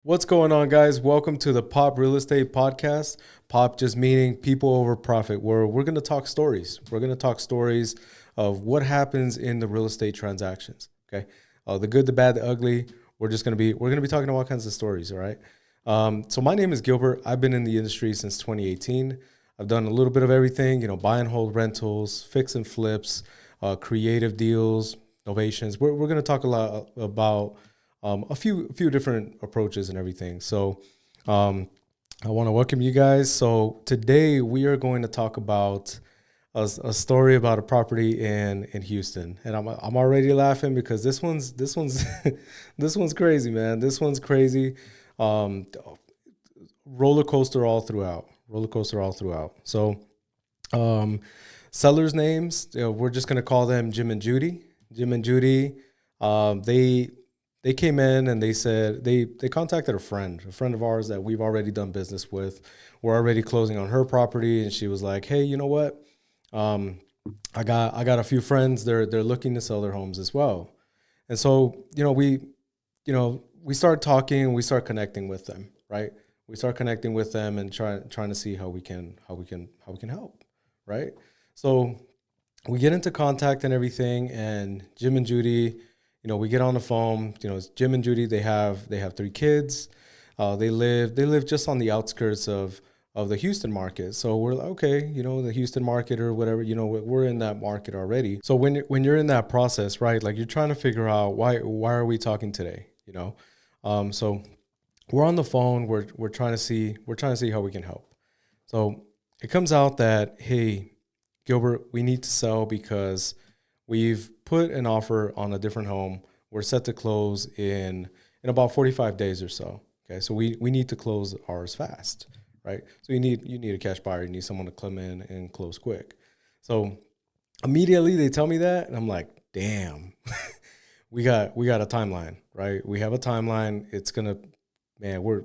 What's going on, guys? Welcome to the Pop Real Estate Podcast. Pop just meaning people over profit, where we're going to talk stories. We're going to talk stories of what happens in the real estate transactions. Okay, the good, the bad, the ugly. We're gonna be talking about all kinds of stories. All right. So my name is Gilbert. I've been in the industry since 2018. I've done a little bit of everything. Buy and hold rentals, fix and flips, creative deals, novations. We're going to talk a lot about a few different approaches and everything. So um, I want to welcome you guys. So today we are going to talk about a story about a property in Houston, and I'm already laughing because this one's this one's crazy, man. This one's crazy. Um, roller coaster all throughout. Roller coaster all throughout. So um, sellers' names, we're just gonna call them Jim and Judy. Jim and Judy. They came in and they said they contacted a friend of ours that we've already done business with. We're already closing on her property, and she was like, "Hey, you know what? Um, I got a few friends. They're looking to sell their homes as well." And so we start talking, we start connecting with them, right? We start connecting with them and trying to see how we can help, right? So we get into contact and everything, and Jim and Judy, we get on the phone. It's Jim and Judy. They have three kids. They live just on the outskirts of the Houston market. So we're like, okay, the Houston market or whatever. We're in that market already. So when you're in that process, right? Like, you're trying to figure out why are we talking today? So we're on the phone. We're trying to see how we can help. So it comes out that, hey, Gilbert, we need to sell because we've put an offer on a different home. We're set to close in about 45 days or so. Okay, so we need to close ours fast, right? So you need a cash buyer. You need someone to come in and close quick. So immediately they tell me that, and I'm like, damn, we got a timeline, right? We have a timeline. It's gonna, man, we're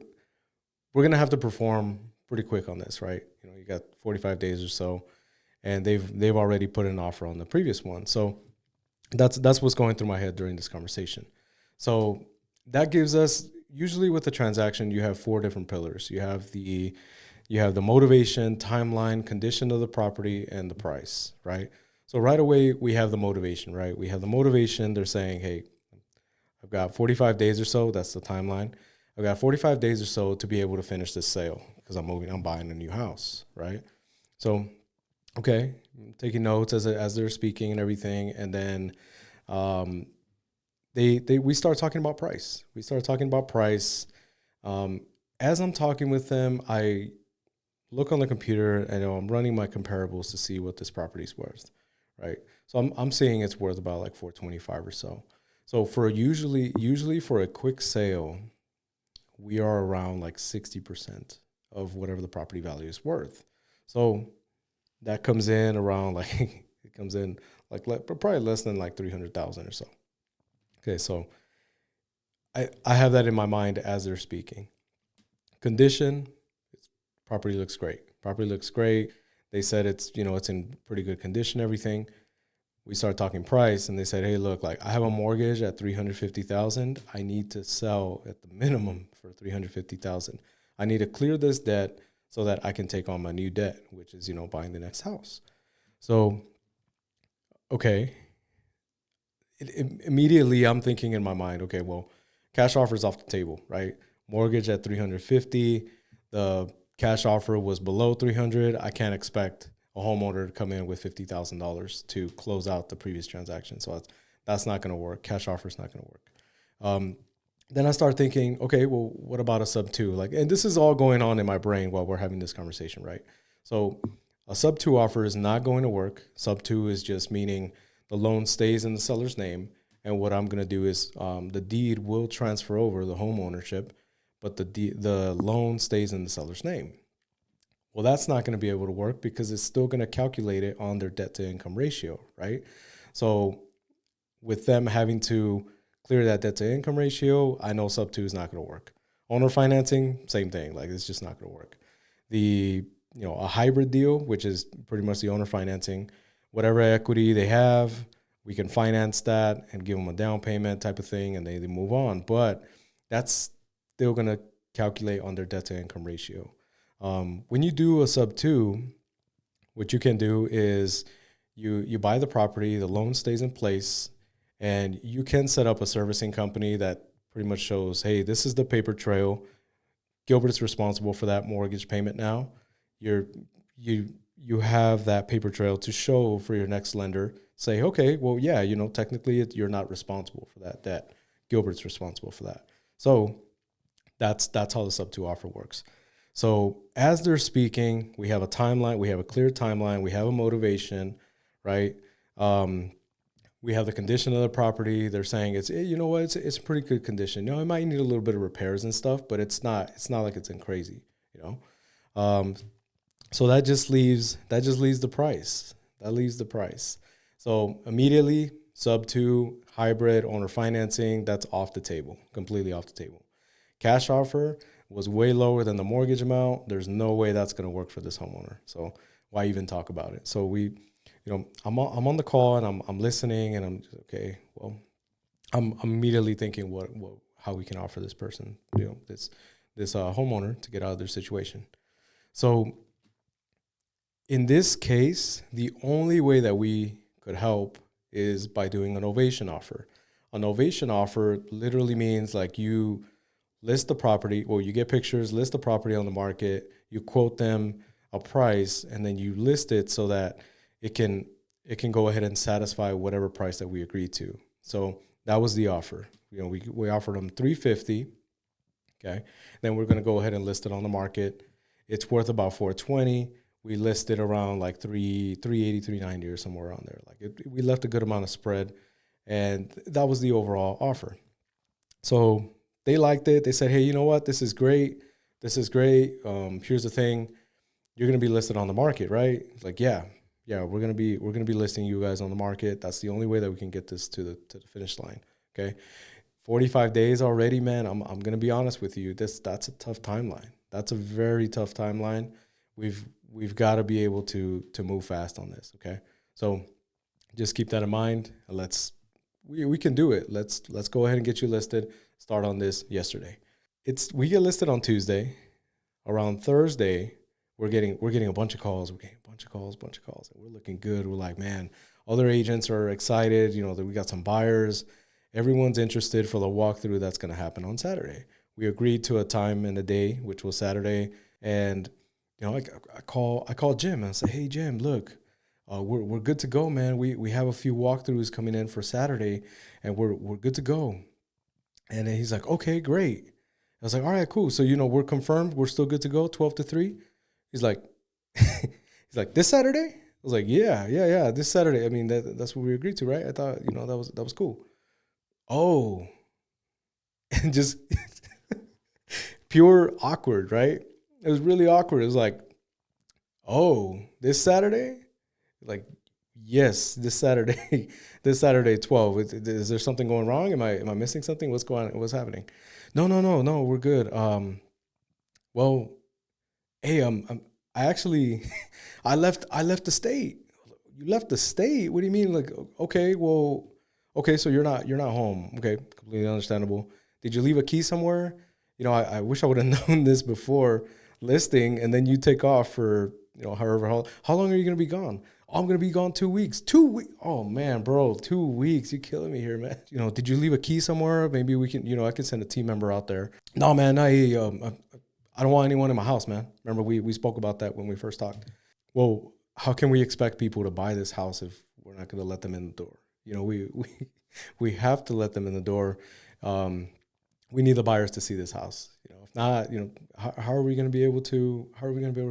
gonna have to perform pretty quick on this, right? You got 45 days or so, and they've already put an offer on the previous one. So that's what's going through my head during this conversation. So that gives us, usually with the transaction, you have four different pillars. You have the motivation, timeline, condition of the property, and the price, right? So right away we have the motivation, right? We have the motivation. They're saying, hey, I've got 45 days or so. That's the timeline. I've got 45 days or so to be able to finish this sale because I'm buying a new house, right? So okay, I'm taking notes as they're speaking and everything, and then um, we start talking about price. We start talking about price. Um, as I'm talking with them, I look on the computer and I'm running my comparables to see what this property is worth, right? So I'm seeing it's worth about like 425 or so. So for usually for a quick sale, we are around like 60% of whatever the property value is worth. So that comes in around like it comes in like but probably less than like 300,000 or so. Okay, so I have that in my mind as they're speaking. Condition, property looks great. Property looks great. They said it's in pretty good condition. Everything. We started talking price, and they said, hey, look, like, I have a mortgage at 350,000. I need to sell at the minimum for 350,000. I need to clear this debt so that I can take on my new debt, which is buying the next house. So okay, immediately I'm thinking in my mind, okay, well, cash offer is off the table, right? Mortgage at 350, the cash offer was below 300. I can't expect a homeowner to come in with $50,000 to close out the previous transaction. So that's not going to work. Cash offer is not going to work. Um, then I start thinking, okay, well, what about a sub two? Like, and this is all going on in my brain while we're having this conversation, right? So a sub two offer is not going to work. Sub two is just meaning the loan stays in the seller's name. And what I'm going to do is the deed will transfer over the home ownership, but the loan stays in the seller's name. Well, that's not going to be able to work because it's still going to calculate it on their debt to income ratio, right? So with them having to clear that debt to income ratio, I know sub two is not going to work. Owner financing, same thing. Like, it's just not going to work. A hybrid deal, which is pretty much the owner financing, whatever equity they have, we can finance that and give them a down payment type of thing, and they move on. But that's they're going to calculate on their debt to income ratio. When you do a sub 2, what you can do is you buy the property, the loan stays in place, and you can set up a servicing company that pretty much shows, hey, this is the paper trail. Gilbert's responsible for that mortgage payment now. You have that paper trail to show for your next lender. Say, okay, well, yeah, technically you're not responsible for that debt. Gilbert's responsible for that. So that's how the sub 2 offer works. So as they're speaking, we have a timeline, we have a clear timeline, we have a motivation, right? We have the condition of the property. They're saying it's a pretty good condition. It might need a little bit of repairs and stuff, but it's not like it's in crazy, So that just leaves the price. That leaves the price. So immediately, sub 2, hybrid, owner financing, that's off the table, completely off the table. Cash offer was way lower than the mortgage amount. There's no way that's going to work for this homeowner. So why even talk about it? So I'm on the call and I'm listening and I'm just, okay, well, I'm immediately thinking how we can offer this person, this homeowner to get out of their situation. So in this case, the only way that we could help is by doing an ovation offer. An ovation offer literally means like you list the property, or you get pictures, list the property on the market, you quote them a price, and then you list it so that it can go ahead and satisfy whatever price that we agreed to. So that was the offer. We offered them $350. Okay. Then we're going to go ahead and list it on the market. It's worth about $420. We listed around like $380, $390 or somewhere around there. We left a good amount of spread, and that was the overall offer. So they liked it. They said, hey, you know what? This is great. Here's the thing. You're going to be listed on the market, right? It's like, yeah, we're going to be listing you guys on the market. That's the only way that we can get this to the finish line. Okay. 45 days already, man. I'm going to be honest with you. That's a tough timeline. That's a very tough timeline. We've got to be able to move fast on this. Okay. So just keep that in mind. We can do it. Let's go ahead and get you listed. Start on this yesterday. We get listed on Tuesday. Around Thursday, we're getting a bunch of calls. We're getting a bunch of calls. And we're looking good. We're like, man, other agents are excited. That we got some buyers. Everyone's interested for the walkthrough that's going to happen on Saturday. We agreed to a time and a day, which was Saturday. And I call Jim and I say, hey, Jim, look, we're good to go, man. We have a few walkthroughs coming in for Saturday, and we're good to go. And then he's like, okay, great. I was like, all right, cool. So, we're confirmed. We're still good to go, 12 to 3. He's like, this Saturday? I was like, yeah, this Saturday. I mean, that's what we agreed to, right? I thought, that was cool. Oh, and just pure awkward, right? It was really awkward. It was like, oh, this Saturday? Like, yes, this Saturday, 12. Is there something going wrong? Am I missing something? What's going on? What's happening? No, we're good. Well, hey, I actually, I left the state. You left the state? What do you mean? Like, okay, so you're not home. Okay, completely understandable. Did you leave a key somewhere? I wish I would have known this before listing, and then you take off for, how long are you going to be gone? Oh, I'm going to be gone 2 weeks. 2 weeks. Oh man, bro, 2 weeks. You're killing me here, man. Did you leave a key somewhere? Maybe we can, I could send a team member out there. No, man, I don't want anyone in my house, man. Remember we spoke about that when we first talked. Well, how can we expect people to buy this house if we're not going to let them in the door? We have to let them in the door. We need the buyers to see this house. If not, how are we going to be able to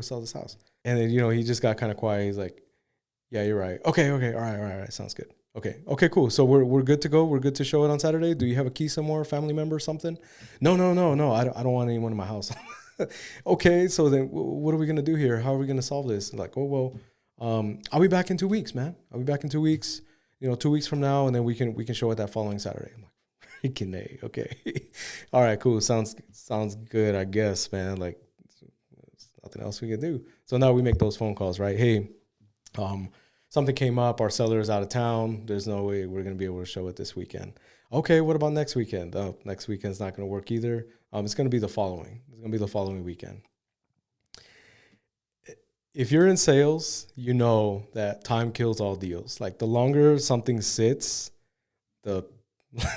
sell this house? And then, he just got kind of quiet. He's like, yeah, you're right. Okay. All right. Sounds good. Okay, cool. So we're good to go. We're good to show it on Saturday. Do you have a key somewhere, family member, something? No. I don't want anyone in my house. Okay. So then what are we going to do here? How are we going to solve this? Like, I'll be back in 2 weeks, man. I'll be back in 2 weeks, 2 weeks from now. And then we can show it that following Saturday. I'm like, freaking A. Okay. All right, cool. Sounds good, I guess, man. Like, there's nothing else we can do. So now we make those phone calls, right? Hey, something came up. Our seller is out of town. There's no way we're going to be able to show it this weekend. Okay, what about next weekend? Oh, next weekend's not going to work either. It's going to be the following. It's going to be the following weekend. If you're in sales, you know that time kills all deals. Like the longer something sits, the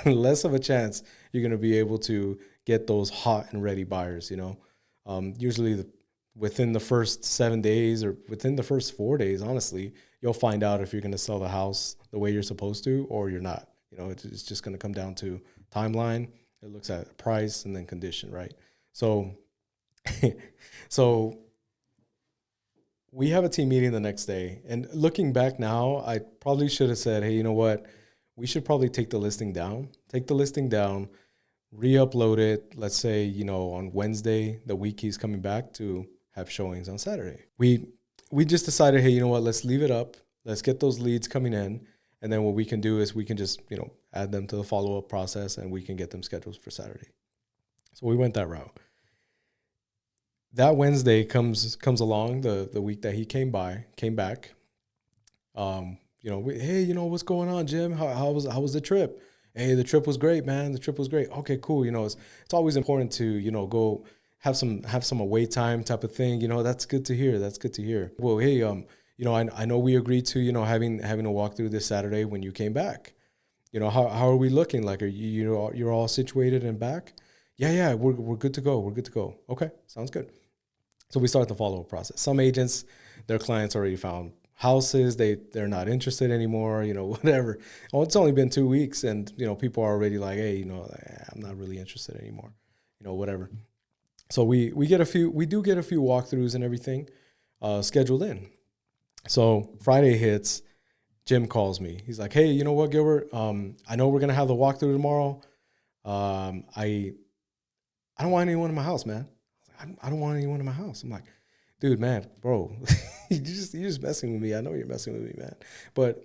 less of a chance you're going to be able to get those hot and ready buyers, Usually within the first 7 days or within the first 4 days, honestly, you'll find out if you're going to sell the house the way you're supposed to or you're not. It's just going to come down to timeline. It looks at price and then condition, right? So, so we have a team meeting the next day. And looking back now, I probably should have said, hey, you know what? We should probably take the listing down, re-upload it, let's say, on Wednesday, the week he's coming back, to have showings on Saturday. We just decided, hey, you know what? Let's leave it up. Let's get those leads coming in. And then what we can do is we can just, add them to the follow-up process and we can get them scheduled for Saturday. So we went that route. That Wednesday comes along, the week that he came back. Hey, what's going on, Jim? How was the trip? Hey, the trip was great, man. The trip was great. Okay, cool. It's always important to, go have some away time type of thing. That's good to hear. Well, hey, I know we agreed to, having a walkthrough this Saturday when you came back. How are we looking? Like, are you're all situated and back? Yeah, we're good to go. Okay, sounds good. So we start the follow-up process. Some agents, their clients already found houses. They're not interested anymore, whatever. Oh, it's only been 2 weeks and, people are already like, hey, I'm not really interested anymore, whatever. So we do get a few walkthroughs and everything scheduled in. So Friday hits, Jim calls me. He's like, hey, you know what, Gilbert? I know we're going to have the walkthrough tomorrow. I don't want anyone in my house, man. I don't want anyone in my house. I'm like, dude, man, bro, you're just messing with me. I know you're messing with me, man. But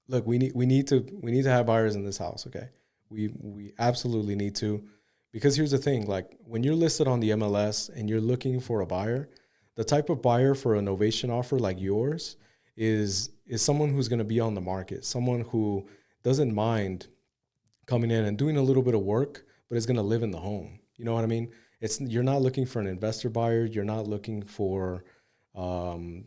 look, we need to have buyers in this house, okay? We absolutely need to, because here's the thing, like when you're listed on the MLS and you're looking for a buyer, the type of buyer for a novation offer like yours is someone who's going to be on the market, someone who doesn't mind coming in and doing a little bit of work, but is going to live in the home. You know what I mean? You're not looking for an investor buyer. You're not looking for, you're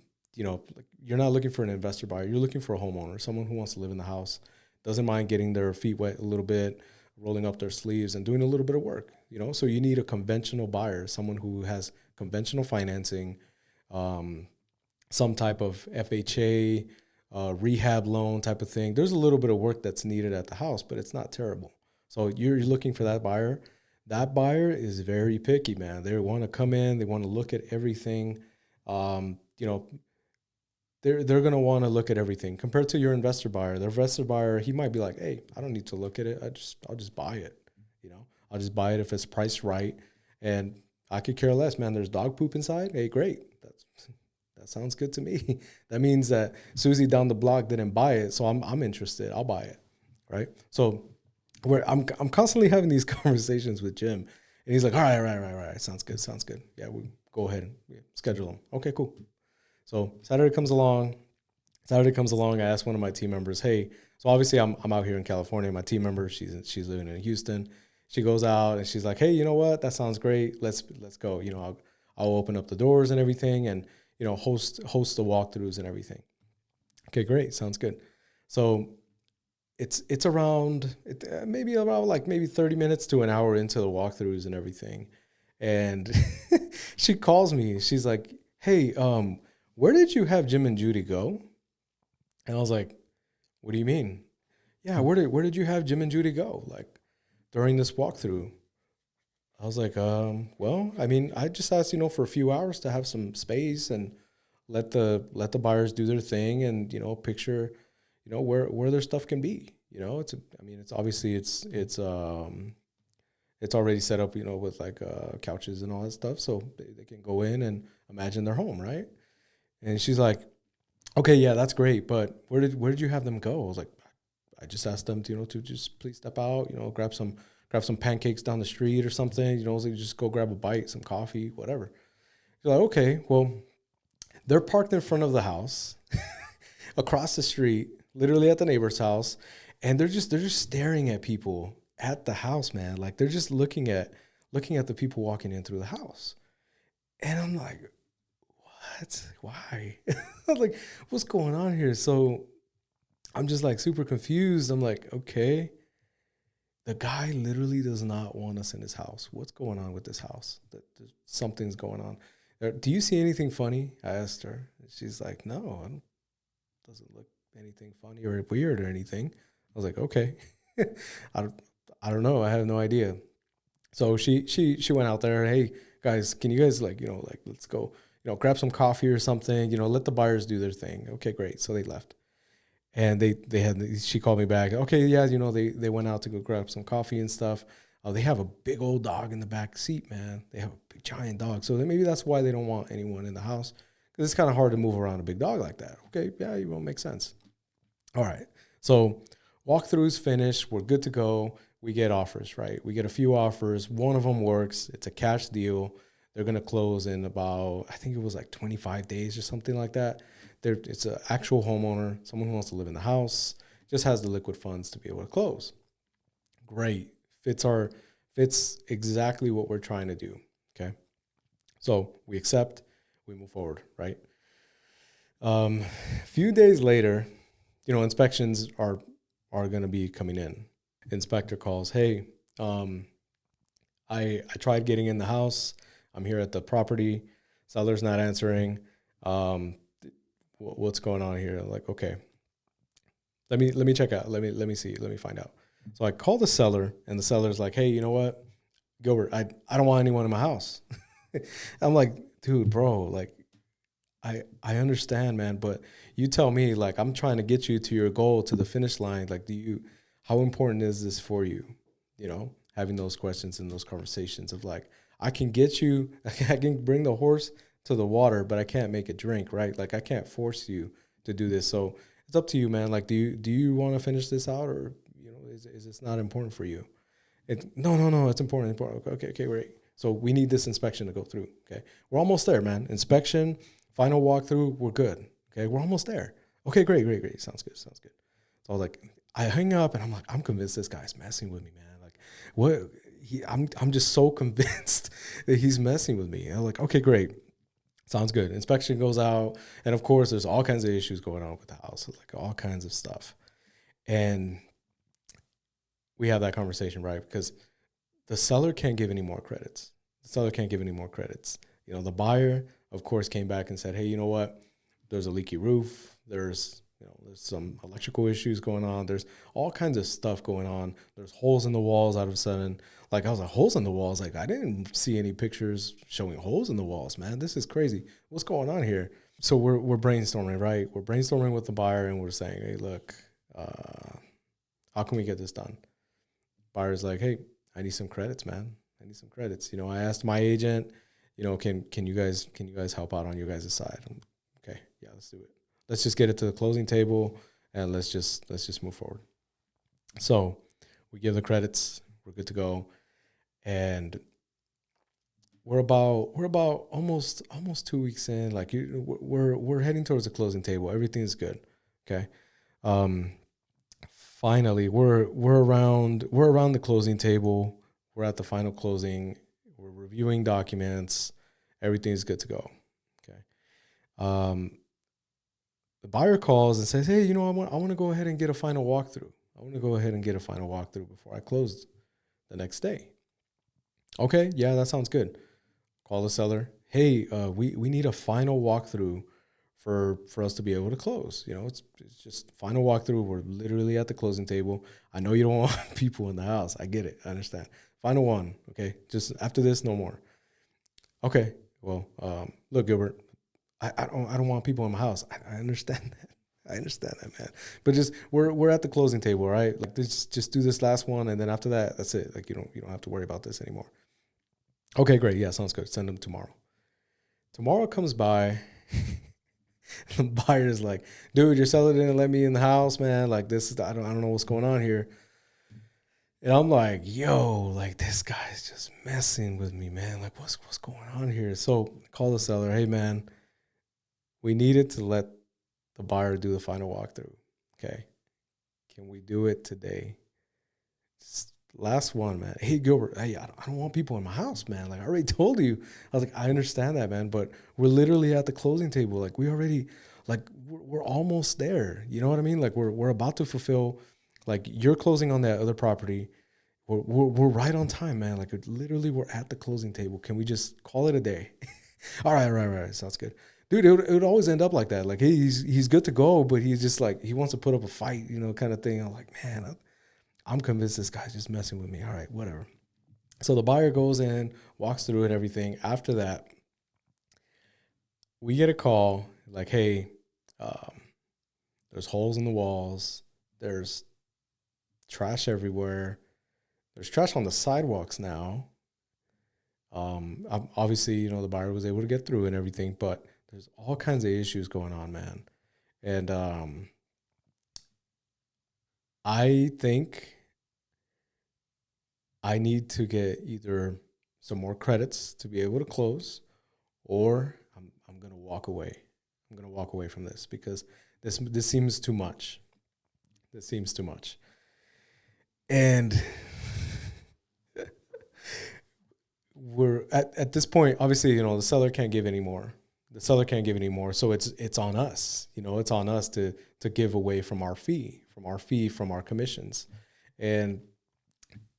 not looking for an investor buyer. You're looking for a homeowner, someone who wants to live in the house, doesn't mind getting their feet wet a little bit, rolling up their sleeves and doing a little bit of work, So you need a conventional buyer, someone who has conventional financing, some type of FHA, rehab loan type of thing. There's a little bit of work that's needed at the house, but it's not terrible. So you're looking for that buyer. That buyer is very picky, man. They want to come in. They want to look at everything. They're going to want to look at everything compared to your investor buyer. The investor buyer, he might be like, hey, I don't need to look at it. I'll just buy it. I'll just buy it if it's priced right. And I could care less, man. There's dog poop inside. Hey, great. That sounds good to me. That means that Susie down the block didn't buy it, so I'm interested. I'll buy it, right? So I'm constantly having these conversations with Jim, and he's like, all right, sounds good. Yeah, we go ahead and schedule them. Okay, cool. So Saturday comes along. I asked one of my team members, hey, so obviously I'm out here in California. My team member, she's living in Houston. She goes out and she's like, hey, you know what? That sounds great. Let's go. I'll open up the doors and everything, and host the walkthroughs and everything. Okay, great. Sounds good. So it's around maybe 30 minutes to an hour into the walkthroughs and everything. And she calls me. She's like, hey, where did you have Jim and Judy go? And I was like, what do you mean? Yeah, where did you have Jim and Judy go? Like during this walkthrough? I was like, well, I mean, I just asked, for a few hours to have some space and let the buyers do their thing and, picture, where their stuff can be. It's obviously it's already set up, with like couches and all that stuff. So they can go in and imagine their home, right? And she's like, okay, yeah, that's great. But where did you have them go? I was like, I just asked them to, to just please step out, grab some pancakes down the street or something, like just go grab a bite, some coffee, whatever. You're like, okay, well, they're parked in front of the house across the street, literally at the neighbor's house. And they're just staring at people at the house, man. Like they're just looking at looking at the people walking in through the house. And I'm like, what? Why? Like, what's going on here? So I'm just like super confused. I'm like, okay, the guy literally does not want us in his house. What's going on with this house? Something's going on. Do you see anything funny? I asked her. She's like, no, doesn't look anything funny or weird or anything. I was like, okay. I don't, I don't know. I have no idea. So she went out there. Hey guys, can you guys let's go, grab some coffee or something. Let the buyers do their thing. Okay, great. So they left, and she called me back. Okay, yeah, they went out to go grab some coffee and stuff. They have a big old dog in the back seat, man. They have a big giant dog. So maybe that's why they don't want anyone in the house, because it's kind of hard to move around a big dog like that. Okay, yeah, it won't make sense. All right. So walkthrough's finished. We're good to go. We get offers, right? We get a few offers. One of them works. It's a cash deal. They're going to close in about, I think it was like 25 days or something like that. It's an actual homeowner, someone who wants to live in the house, just has the liquid funds to be able to close. Great. Fits exactly what we're trying to do. Okay. So we accept, we move forward, right? A few days later, inspections are going to be coming in. Inspector calls, hey, I tried getting in the house. I'm here at the property. Seller's not answering. What's going on here? I'm like, okay, let me check out. Let me see. Let me find out. So I call the seller, and the seller's like, hey, you know what, Gilbert, I don't want anyone in my house. I'm like, dude, bro, like, I understand, man, but you tell me, like, I'm trying to get you to your goal, to the finish line. Like, how important is this for you? Having those questions and those conversations of like, I can get you, I can bring the horse to the water, but I can't make it drink, right? Like, I can't force you to do this. So it's up to you, man. Like, do you want to finish this out, or, is this not important for you? No, it's important. Okay, great. So we need this inspection to go through. Okay. We're almost there, man. Inspection, final walkthrough, we're good. Okay, we're almost there. Okay, great. Sounds good. So I was like, I hang up and I'm like, I'm convinced this guy's messing with me, man. Like, what? I'm just so convinced that he's messing with me. And I'm like, okay, great. Sounds good. Inspection goes out. And of course, there's all kinds of issues going on with the house, like all kinds of stuff. And we have that conversation, right? Because the seller can't give any more credits. The buyer, of course, came back and said, hey, you know what? There's a leaky roof. There's some electrical issues going on. There's all kinds of stuff going on. There's holes in the walls out of a sudden. Like, I was like, holes in the walls? Like, I didn't see any pictures showing holes in the walls, man. This is crazy. What's going on here? So we're brainstorming, right? We're brainstorming with the buyer, and we're saying, hey, look, how can we get this done? Buyer's like, hey, I need some credits, man. I need some credits. I asked my agent, can you guys help out on your guys' side? Okay, yeah, let's do it. Let's just get it to the closing table, and let's just move forward. So we give the credits. We're good to go, and we're about almost 2 weeks in. Like, we're heading towards the closing table. Everything's good. Okay. Finally, we're around the closing table. We're at the final closing. We're reviewing documents. Everything's good to go. Okay. The buyer calls and says, hey, I want to go ahead and get a final walkthrough. Before I close the next day. Okay, yeah, that sounds good. Call the seller. Hey, we need a final walkthrough for us to be able to close. It's just final walkthrough. We're literally at the closing table. I know you don't want people in the house. I get it. I understand. Final one. Okay, just after this, no more. Okay. Well, look, Gilbert, I don't want people in my house. I understand that. I understand that, man. But just we're at the closing table, right? Like, just do this last one, and then after that, that's it. Like, you don't have to worry about this anymore. Okay, great. Yeah, sounds good. Send them tomorrow. Tomorrow comes by. The buyer's like, dude, your seller didn't let me in the house, man. Like, I don't know what's going on here. And I'm like, yo, like, this guy's just messing with me, man. Like, what's going on here? So I call the seller. Hey, man, we needed to let the buyer do the final walkthrough. Okay. Can we do it today? last one, man. Hey, Gilbert, hey, I don't want people in my house, man. Like, I already told you. I was like, I understand that, man, but we're literally at the closing table. Like, we already, like, we're almost there. You know what I mean? Like, we're about to fulfill, like, you're closing on that other property. We're right on time, man. Like, literally, we're at the closing table. Can we just call it a day? All right, right. Sounds good. Dude, it would always end up like that. Like, hey, he's good to go, but he's just like, he wants to put up a fight, kind of thing. I'm like, man, I'm convinced this guy's just messing with me. All right, whatever. So the buyer goes in, walks through and everything. After that, we get a call like, hey, um, there's holes in the walls. There's trash everywhere. There's trash on the sidewalks now. Obviously, the buyer was able to get through and everything, but there's all kinds of issues going on, man. And I think I need to get either some more credits to be able to close, or I'm gonna walk away. I'm gonna walk away from this because this seems too much. This seems too much. And we're at this point, obviously, the seller can't give any more. The seller can't give any more. So it's on us. It's on us to give away from our fee, from our commissions. And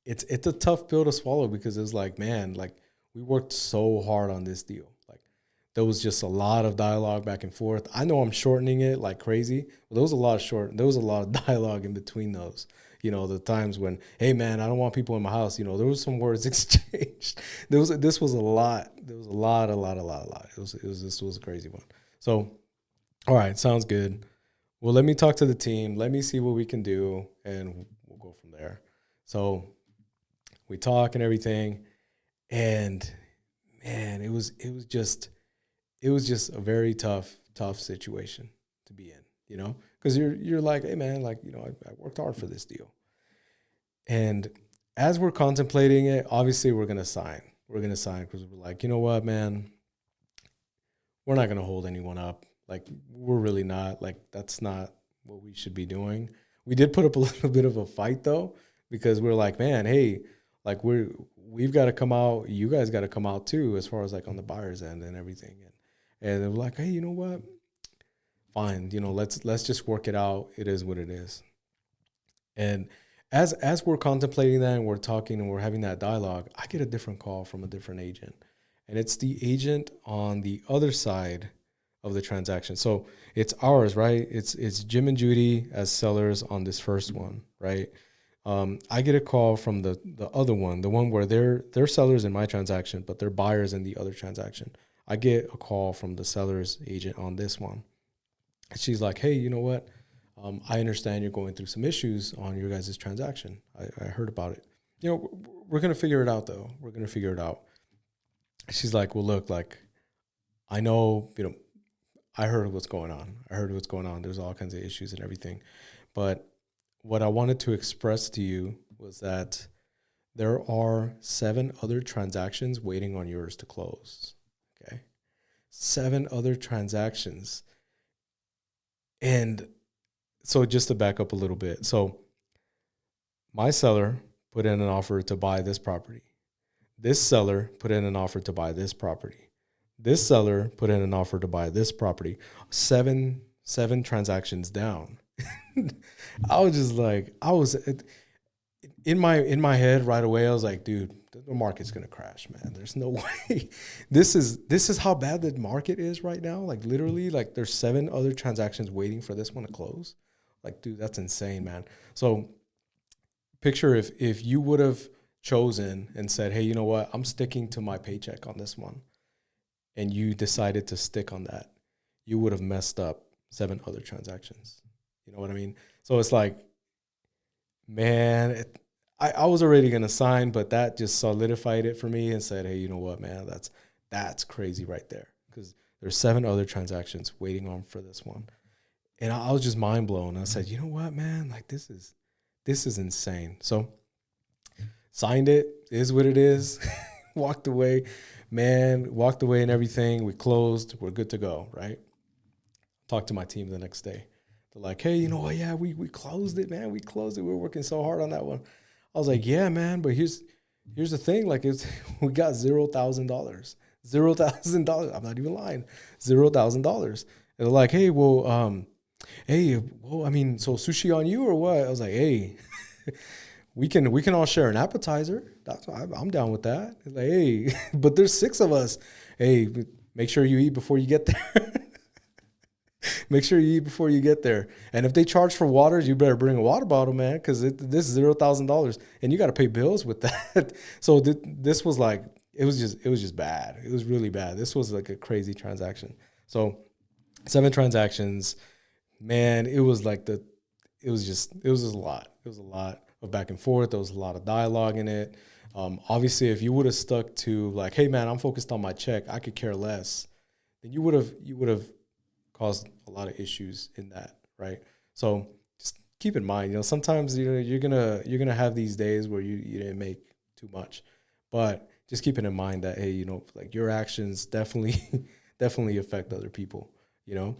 it's a tough pill to swallow because it's like, man, like we worked so hard on this deal. Like there was just a lot of dialogue back and forth. I know I'm shortening it like crazy, but there was a lot of dialogue in between those. The times when, hey man, I don't want people in my house. There was some words exchanged. This was a lot. There was a lot. This was a crazy one. So, all right, sounds good. Well, let me talk to the team. Let me see what we can do, and we'll go from there. So we talk and everything, and man, it was just a very tough situation to be in, because you're like, hey man, like, I worked hard for this deal. And as we're contemplating it, obviously we're gonna sign. We're gonna sign because we're like, you know what, man, we're not gonna hold anyone up. Like we're really not. Like that's not what we should be doing. We did put up a little bit of a fight though, because we're like, man, hey, like we've got to come out. You guys got to come out too, as far as like on the buyer's end and everything. And they're like, hey, you know what? Fine, let's just work it out. It is what it is. And as we're contemplating that and we're talking and we're having that dialogue, I get a different call from a different agent. And it's the agent on the other side of the transaction. So it's ours, right? It's Jim and Judy as sellers on this first one, right? I get a call from the other one, the one where they're sellers in my transaction, but they're buyers in the other transaction. I get a call from the seller's agent on this one. She's like, hey, you know what? I understand you're going through some issues on your guys' transaction. I heard about it. We're going to figure it out, though. We're going to figure it out. She's like, well, look, like, I know, I heard what's going on. There's all kinds of issues and everything. But what I wanted to express to you was that there are 7 other transactions waiting on yours to close. Okay. 7 other transactions. And so just to back up a little bit. So my seller put in an offer to buy this property. This seller put in an offer to buy this property. This seller put in an offer to buy this property. Seven transactions down. I was just like, in my head right away. I was like, dude, the market's gonna crash, man. There's no way. This is how bad the market is right now. Like literally, like there's 7 other transactions waiting for this one to close. Like, dude, that's insane, man. So picture if you would have chosen and said, hey, you know what? I'm sticking to my paycheck on this one. And you decided to stick on that, you would have messed up 7 other transactions. You know what I mean? So it's like, man, I was already going to sign, but that just solidified it for me and said, hey, you know what, man, that's crazy right there. Because there's 7 other transactions waiting on for this one. And I was just mind blown. I said, you know what, man, like this is insane. So signed it, is what it is. Walked away and everything. We closed. We're good to go, right? Talked to my team the next day. They're like, hey, you know what? Yeah, we closed it, man. We closed it. We were working so hard on that one. I was like, yeah, man, but here's the thing. Like, it's we got $0,000. $0,000. I'm not even lying. $0,000. And they're like, hey, well, I mean, so sushi on you or what? I was like, hey, we can all share an appetizer. I'm down with that. It's like, hey, but there's 6 of us. Hey, make sure you eat before you get there. Make sure you eat before you get there. And if they charge for waters, you better bring a water bottle, man, because this is $0,000, and you got to pay bills with that. So this was like it was just bad. It was really bad. This was like a crazy transaction. So 7 transactions, man. It was just a lot. It was a lot of back and forth. There was a lot of dialogue in it. Obviously, if you would have stuck to like, hey, man, I'm focused on my check, I could care less, then you would have caused a lot of issues in that, right? So just keep in mind, sometimes you're gonna have these days where you didn't make too much, but just keeping in mind that, hey, like your actions definitely definitely affect other people, you know.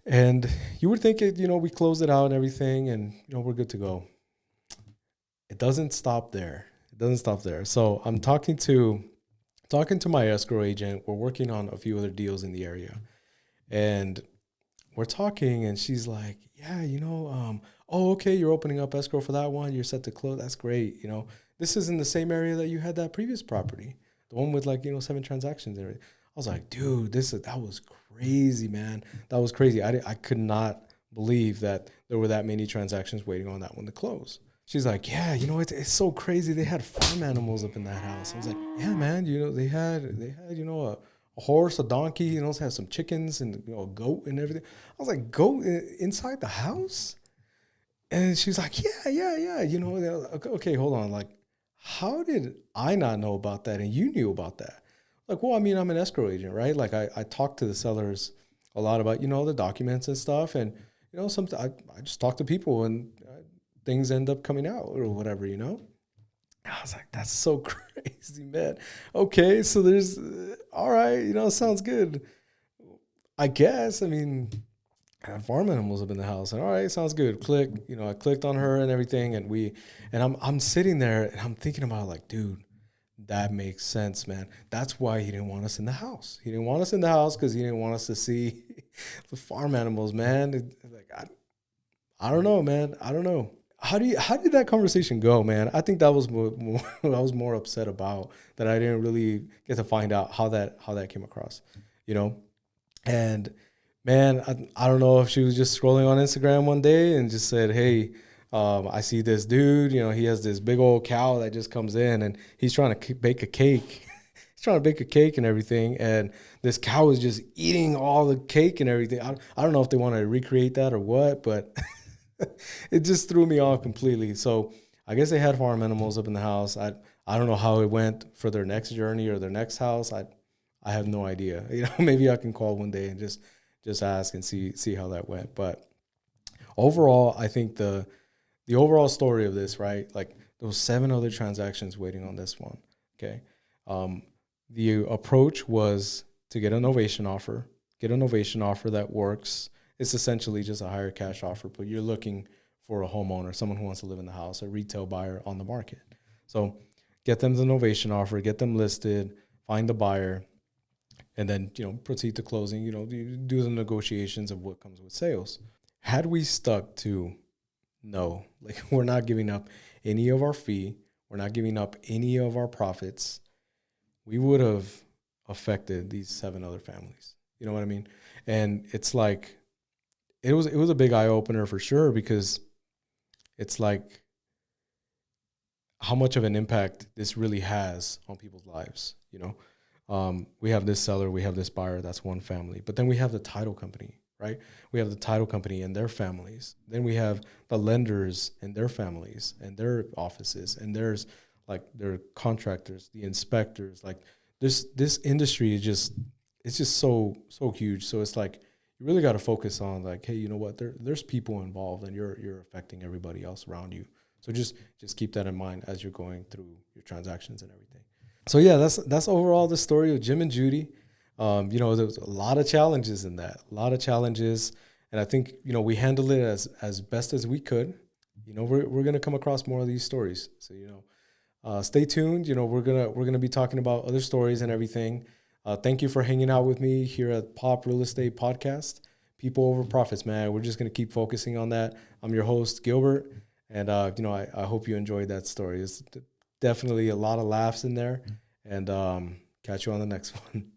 And you would think we closed it out and everything, and we're good to go. It doesn't stop there. It doesn't stop there. So I'm talking to my escrow agent. We're working on a few other deals in the area. And we're talking, and she's like, yeah, oh, okay, you're opening up escrow for that one. You're set to close. That's great. This is in the same area that you had that previous property, the one with 7 transactions and everything. I was like, dude, that was crazy, man. That was crazy. I could not believe that there were that many transactions waiting on that one to close. She's like, yeah, it's so crazy. They had farm animals up in that house. I was like, yeah, man, they had a horse, a donkey, had some chickens and a goat and everything. I was like, goat inside the house? And she's like, yeah. Okay, hold on. Like, how did I not know about that and you knew about that? Like, well, I mean, I'm an escrow agent, right? Like, I talk to the sellers a lot about, the documents and stuff. And, sometimes I just talk to people, and things end up coming out or whatever. I was like, that's so crazy, man. Okay, so there's, all right, sounds good. I guess, I mean, I had farm animals up in the house, and all right, sounds good. Click, I clicked on her and everything, and I'm sitting there and I'm thinking about like, dude, that makes sense, man. That's why he didn't want us in the house. He didn't want us in the house because he didn't want us to see the farm animals, man. Like, I don't know, man. I don't know. How did that conversation go, man? I think that was more I was more upset about, that I didn't really get to find out how that came across, you know. And man, I don't know if she was just scrolling on Instagram one day and just said, hey, I see this dude, he has this big old cow that just comes in, and he's trying to bake a cake. He's trying to bake a cake and everything, and this cow is just eating all the cake and everything. I don't know if they want to recreate that or what, but it just threw me off completely. So I guess they had farm animals up in the house. I don't know how it went for their next journey or their next house. I have no idea. Maybe I can call one day and just ask and see how that went. But overall, I think the overall story of this, right? Like, there was 7 other transactions waiting on this one. Okay. The approach was to get an ovation offer, that works. It's essentially just a higher cash offer, but you're looking for a homeowner, someone who wants to live in the house, a retail buyer on the market. So get them the novation offer, get them listed, find the buyer, and then, proceed to closing, do the negotiations of what comes with sales. Had we stuck to, no, like, we're not giving up any of our fee, we're not giving up any of our profits, we would have affected these 7 other families. You know what I mean? And it's like, it was a big eye opener for sure, because it's like how much of an impact this really has on people's lives. We have this seller, we have this buyer, that's one family, but then we have the title company, right? We have the title company and their families. Then we have the lenders and their families and their offices, and there's like their contractors, the inspectors. Like, this industry is just so huge. So it's like, you really got to focus on like, hey, you know what? There's people involved, and you're affecting everybody else around you. So just keep that in mind as you're going through your transactions and everything. So yeah, that's overall the story of Jim and Judy. There was a lot of challenges in that, and I think we handled it as best as we could. we're gonna come across more of these stories. So stay tuned. We're gonna be talking about other stories and everything. Thank you for hanging out with me here at Pop Real Estate Podcast. People over profits, man. We're just gonna keep focusing on that. I'm your host, Gilbert, and I hope you enjoyed that story. It's definitely a lot of laughs in there, and catch you on the next one.